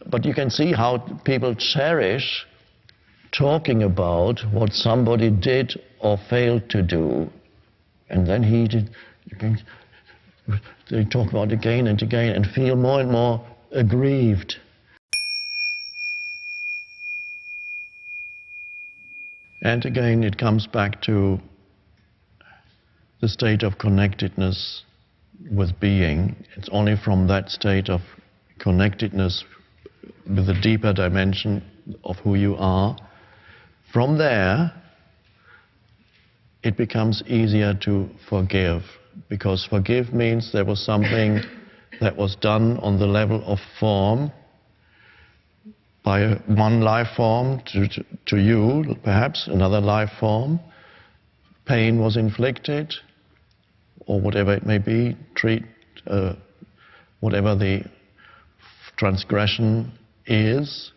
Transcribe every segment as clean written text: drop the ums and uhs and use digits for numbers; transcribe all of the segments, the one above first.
But you can see how people cherish talking about what somebody did or failed to do. And then they talk about it again and again and feel more and more aggrieved. And again, it comes back to the state of connectedness with being. It's only from that state of connectedness with a deeper dimension of who you are. From there, it becomes easier to forgive, because forgive means there was something that was done on the level of form by one life form to you, perhaps another life form. Pain was inflicted, or whatever it may be, whatever the transgression is.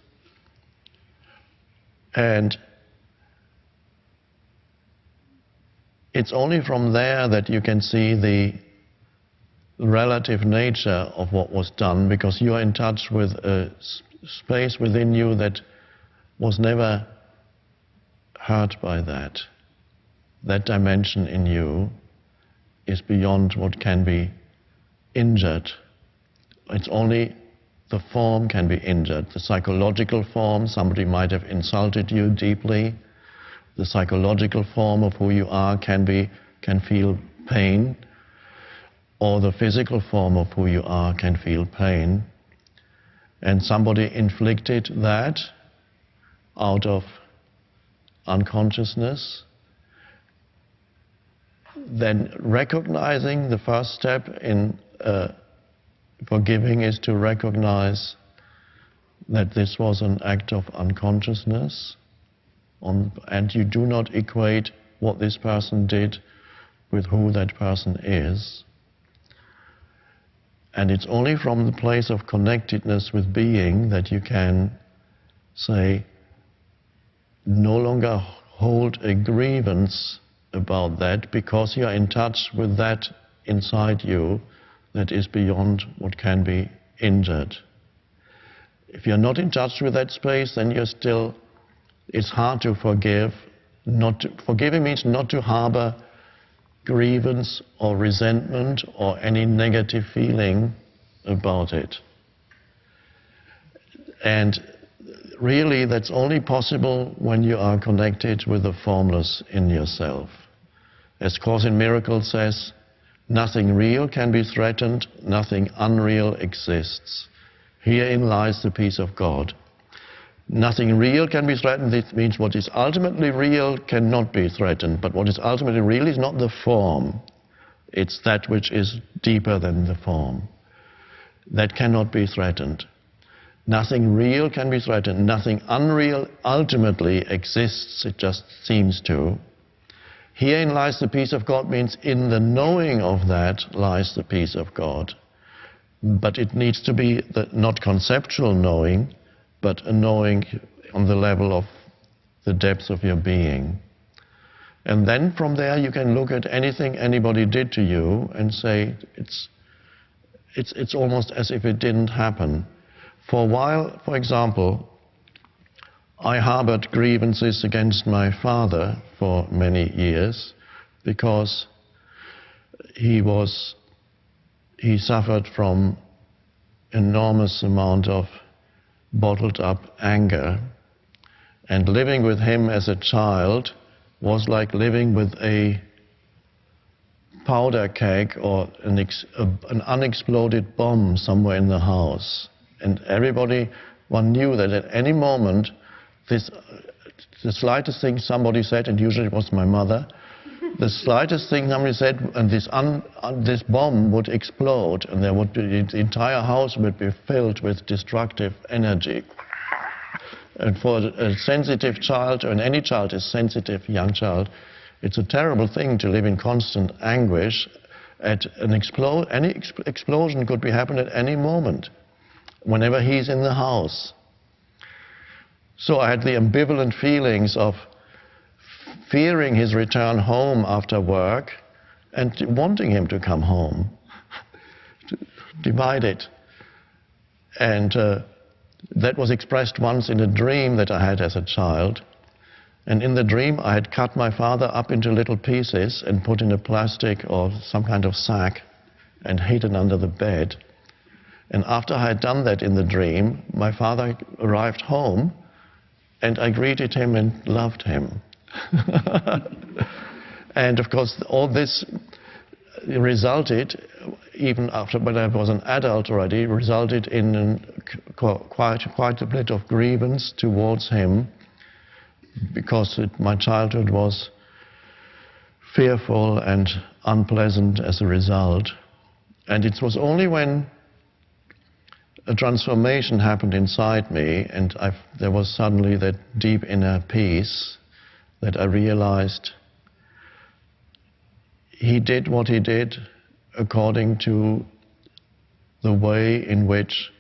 And it's only from there that you can see the relative nature of what was done, because you are in touch with a space within you that was never hurt by that. That dimension in you is beyond what can be injured. It's only the form can be injured. The psychological form, somebody might have insulted you deeply. The psychological form of who you are can feel pain, or the physical form of who you are can feel pain. And somebody inflicted that out of unconsciousness. Then recognizing, the first step in forgiving is to recognize that this was an act of unconsciousness, and you do not equate what this person did with who that person is. And it's only from the place of connectedness with being that you can say, no longer hold a grievance about that, because you are in touch with that inside you that is beyond what can be injured. If you're not in touch with that space, then it's hard to forgive. Forgiving means not to harbor grievance or resentment or any negative feeling about it. And really, that's only possible when you are connected with the formless in yourself. As Course in Miracles says, nothing real can be threatened, nothing unreal exists. Herein lies the peace of God. Nothing real can be threatened. This means what is ultimately real cannot be threatened. But what is ultimately real is not the form. It's that which is deeper than the form. That cannot be threatened. Nothing real can be threatened. Nothing unreal ultimately exists. It just seems to. Herein lies the peace of God means in the knowing of that lies the peace of God. But it needs to be not conceptual knowing, but a knowing on the level of the depth of your being. And then from there you can look at anything anybody did to you and say, it's almost as if it didn't happen. For a while, for example, I harbored grievances against my father for many years, because he suffered from enormous amount of bottled up anger, and living with him as a child was like living with a powder keg or an unexploded bomb somewhere in the house. And one knew that at any moment, the slightest thing somebody said, and usually it was my mother, the slightest thing somebody said, and this bomb would explode, and the entire house would be filled with destructive energy. And for a sensitive child, and any child is sensitive, young child, it's a terrible thing to live in constant anguish. Any explosion could happen at any moment, whenever he's in the house. So I had the ambivalent feelings of fearing his return home after work and wanting him to come home, divided. And That was expressed once in a dream that I had as a child. And in the dream, I had cut my father up into little pieces and put in a plastic or some kind of sack and hidden under the bed. And after I had done that in the dream, my father arrived home, and I greeted him and loved him. And of course, all this resulted, even after when I was an adult already, resulted in quite a bit of grievance towards him, because my childhood was fearful and unpleasant as a result. And it was only when a transformation happened inside me, and there was suddenly that deep inner peace, that I realized he did what he did according to the way in which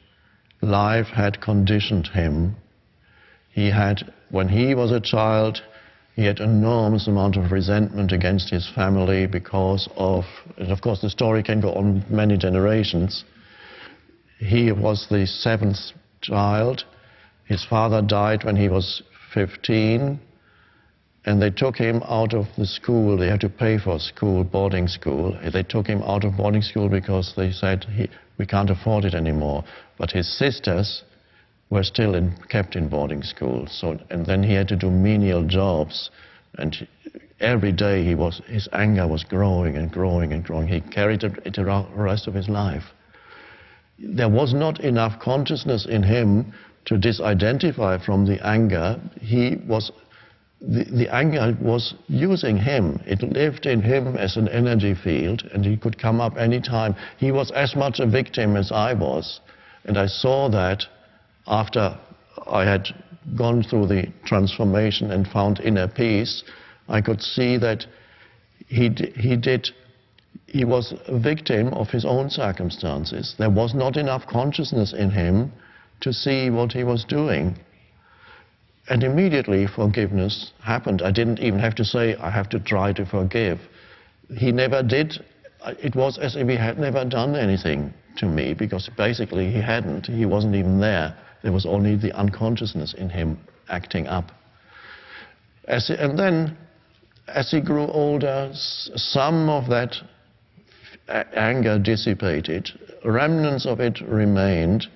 life had conditioned him. When he was a child, he had an enormous amount of resentment against his family because of, and of course the story can go on many generations. He was the seventh child. His father died when he was 15, and they took him out of the school. They had to pay for school, boarding school. They took him out of boarding school because they said, we can't afford it anymore. But his sisters were still kept in boarding school. And then he had to do menial jobs, and every day his anger was growing and growing and growing. He carried it around the rest of his life. There was not enough consciousness in him to disidentify from the anger. The anger was using him. It lived in him as an energy field, and he could come up any time. He was as much a victim as I was, and I saw that after I had gone through the transformation and found inner peace. I could see that he was a victim of his own circumstances. There was not enough consciousness in him to see what he was doing. And immediately forgiveness happened. I didn't even have to say, I have to try to forgive. He never did. It was as if he had never done anything to me, because basically he hadn't. He wasn't even there. There was only the unconsciousness in him acting up. And then, as he grew older, some of that anger dissipated. Remnants of it remained.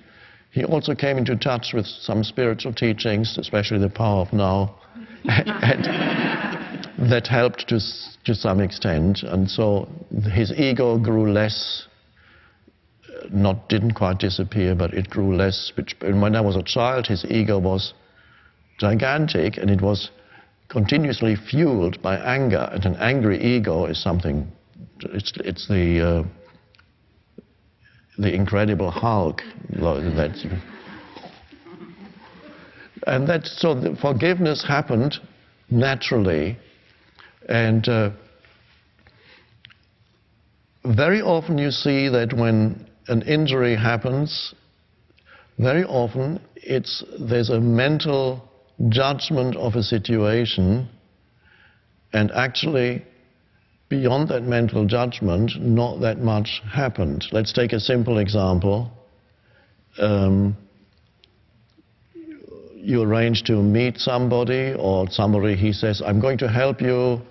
He also came into touch with some spiritual teachings, especially the power of now, and that helped to some extent. And so his ego grew less, didn't quite disappear, but it grew less. When I was a child, his ego was gigantic, and it was continuously fueled by anger. And an angry ego is something, it's the Incredible Hulk. So the forgiveness happened naturally, and very often you see that when an injury happens, very often there's a mental judgment of a situation, and actually beyond that mental judgment, not that much happened. Let's take a simple example. You arrange to meet somebody, or he says, I'm going to help you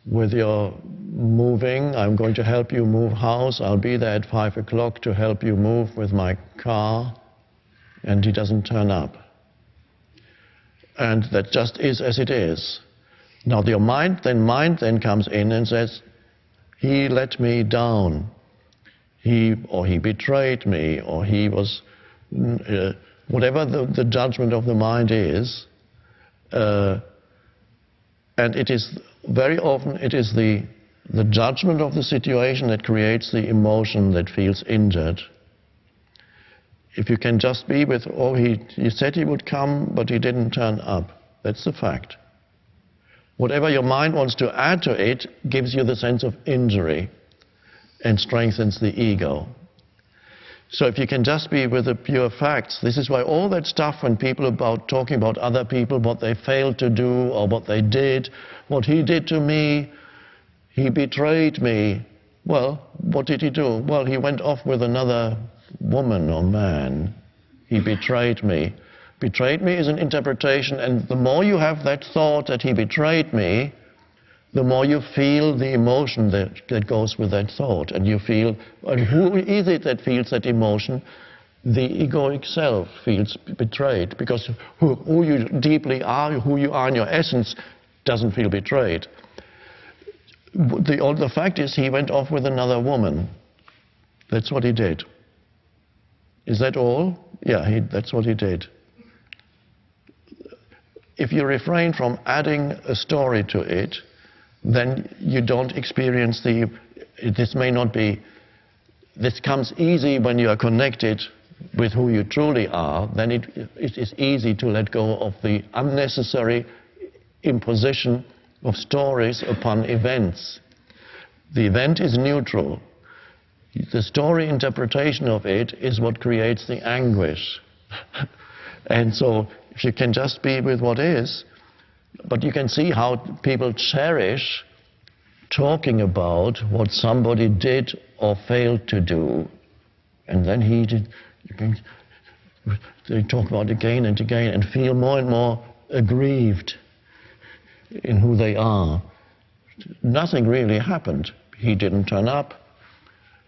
with your moving. I'm going to help you move house. I'll be there at 5 o'clock to help you move with my car. And he doesn't turn up. And that just is as it is. Now your mind then comes in and says, he let me down, he betrayed me, or he was, whatever the judgment of the mind is, and it is very often the judgment of the situation that creates the emotion that feels injured. If you can just be with, he said he would come, but he didn't turn up, that's the fact. Whatever your mind wants to add to it gives you the sense of injury and strengthens the ego. So if you can just be with the pure facts, this is why all that stuff when people are talking about other people, what they failed to do or what they did, what he did to me, he betrayed me. Well, what did he do? Well, he went off with another woman or man. he betrayed me. Betrayed me is an interpretation, and the more you have that thought that he betrayed me, the more you feel the emotion that goes with that thought. And you feel, and who is it that feels that emotion? The egoic self feels betrayed, because who you deeply are, who you are in your essence, doesn't feel betrayed. The fact is, he went off with another woman. That's what he did. Is that all? Yeah, that's what he did. If you refrain from adding a story to it, then you don't experience this may not be, this comes easy when you are connected with who you truly are. Then it is easy to let go of the unnecessary imposition of stories upon events. The event is neutral. The story interpretation of it is what creates the anguish. And so if you can just be with what is, but you can see how people cherish talking about what somebody did or failed to do. And then they talk about it again and again and feel more and more aggrieved in who they are. Nothing really happened. He didn't turn up.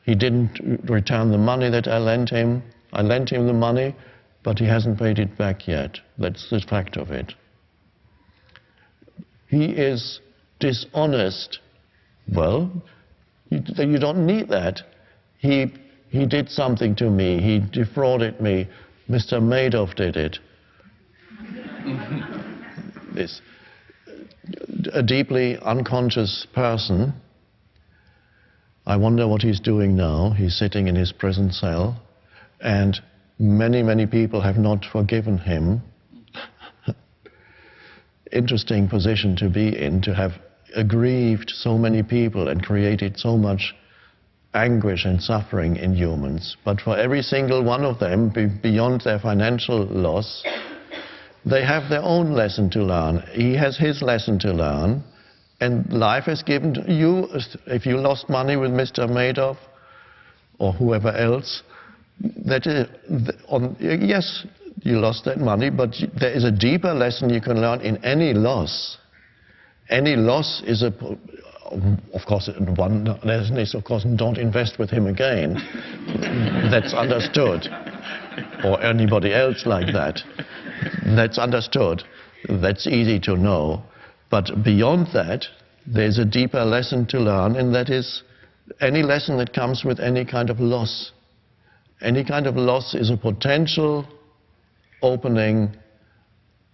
He didn't return the money that I lent him. I lent him the money, but he hasn't paid it back yet. That's the fact of it. He is dishonest. Well, you don't need that. He did something to me. He defrauded me. Mr. Madoff did it. A deeply unconscious person. I wonder what he's doing now. He's sitting in his prison cell, and many, many people have not forgiven him. Interesting position to be in, to have aggrieved so many people and created so much anguish and suffering in humans. But for every single one of them, beyond their financial loss, they have their own lesson to learn. He has his lesson to learn. And life has given you, if you lost money with Mr. Madoff or whoever else, yes, you lost that money, but there is a deeper lesson you can learn in any loss. Any loss is of course, one lesson is, of course, don't invest with him again. That's understood. Or anybody else like that. That's understood. That's easy to know. But beyond that, there's a deeper lesson to learn, and that is any lesson that comes with any kind of loss. Any kind of loss is a potential opening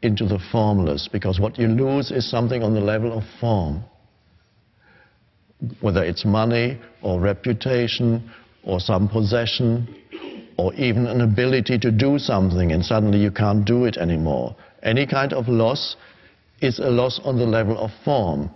into the formless, because what you lose is something on the level of form. Whether it's money or reputation or some possession or even an ability to do something and suddenly you can't do it anymore. Any kind of loss is a loss on the level of form.